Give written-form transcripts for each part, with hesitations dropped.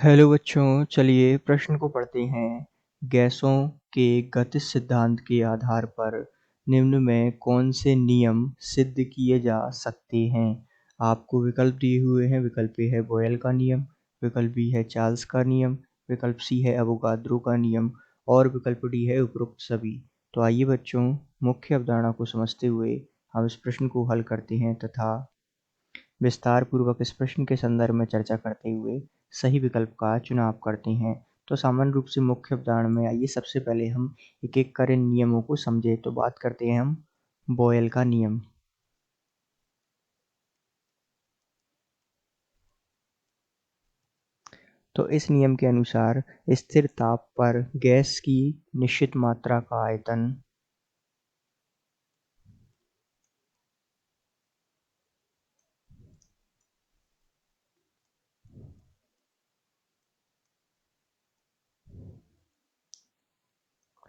Hello बच्चों, चलिए प्रश्न को पढ़ते हैं। गैसों के गतिज सिद्धांत के आधार पर निम्न में कौन से नियम सिद्ध किए जा सकते हैं। आपको विकल्प दिए हुए हैं। विकल्प ए है बॉयल का नियम, विकल्प बी है चार्ल्स का नियम, विकल्प सी है एवोगाद्रो का नियम और विकल्प डी है उपरोक्त सभी। तो आइए बच्चों, मुख्य अवधारणा को समझते हुए हम इस प्रश्न को हल करते हैं तथा विस्तार पूर्वक इस प्रश्न के संदर्भ में चर्चा करते हुए सही विकल्प का चुनाव करते हैं। तो सामान्य रूप से मुख्य अवधारणा में आइए सबसे पहले हम एक एक कर इन नियमों को समझे। तो बात करते हैं हम बॉयल का नियम। तो इस नियम के अनुसार स्थिर ताप पर गैस की निश्चित मात्रा का आयतन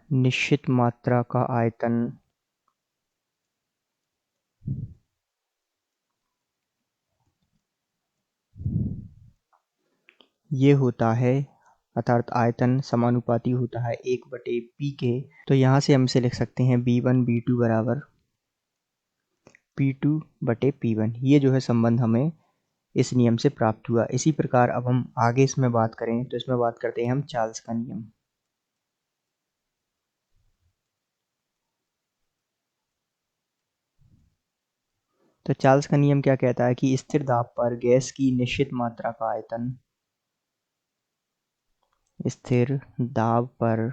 निश्चित मात्रा का आयतन ये होता है, अर्थात आयतन समानुपाती होता है 1/p के। तो यहाँ से हम इसे लिख सकते हैं B1 B2 बराबर P2/P1। ये जो है संबंध हमें इस नियम से प्राप्त हुआ। इसी प्रकार अब हम आगे इसमें बात करें तो इसमें बात करते हैं हम चार्ल्स का नियम। तो चार्ल्स का नियम क्या कहता है कि स्थिर दाब पर गैस की निश्चित मात्रा का आयतन, स्थिर दाब पर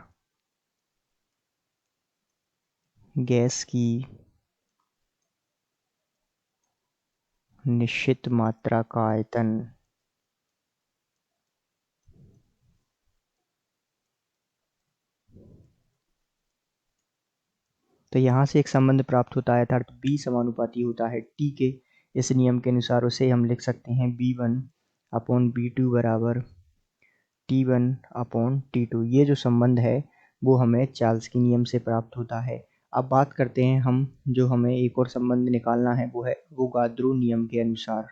गैस की निश्चित मात्रा का आयतन तो यहाँ से एक संबंध प्राप्त होता है, अर्थात B समानुपाती होता है T के। इस नियम के अनुसार उसे हम लिख सकते हैं B1/B2 बराबर T1/T2। ये जो संबंध है वो हमें चार्ल्स के नियम से प्राप्त होता है। अब बात करते हैं हम, जो हमें एक और संबंध निकालना है वो है एवोगाद्रो नियम के अनुसार।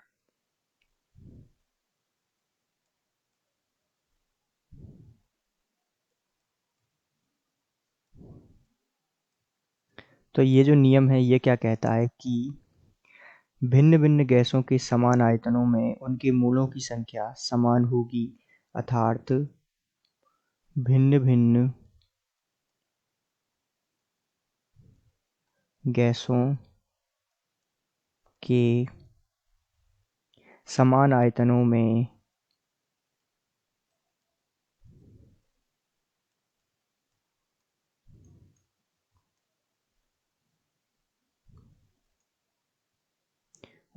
तो ये जो नियम है ये क्या कहता है कि भिन्न भिन्न गैसों के समान आयतनों में उनके मूलों की संख्या समान होगी, अर्थात भिन्न भिन्न गैसों के समान आयतनों में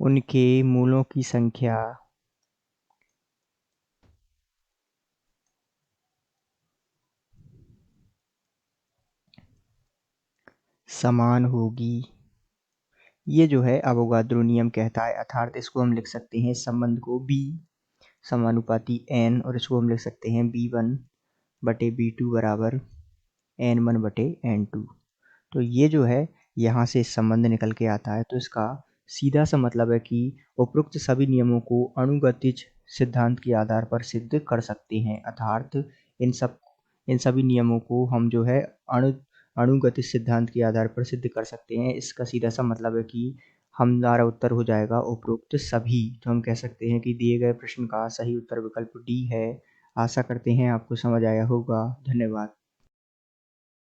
उनके मूलों की संख्या समान होगी। ये जो है एवोगाद्रो नियम कहता है, अर्थात इसको हम लिख सकते हैं संबंध को B समानुपाती N, और इसको हम लिख सकते हैं B1/B2 बराबर N1/N2। तो ये जो है यहाँ से संबंध निकल के आता है। तो इसका सीधा सा मतलब है कि उपरोक्त सभी नियमों को अणुगतिज सिद्धांत के आधार पर सिद्ध कर सकते हैं, अर्थात इन सभी नियमों को हम जो है अणुगतिज सिद्धांत के आधार पर सिद्ध कर सकते हैं। इसका सीधा सा मतलब है कि हमारा उत्तर हो जाएगा उपरोक्त सभी। तो हम कह सकते हैं कि दिए गए प्रश्न का सही उत्तर विकल्प डी है। आशा करते हैं आपको समझ आया होगा। धन्यवाद।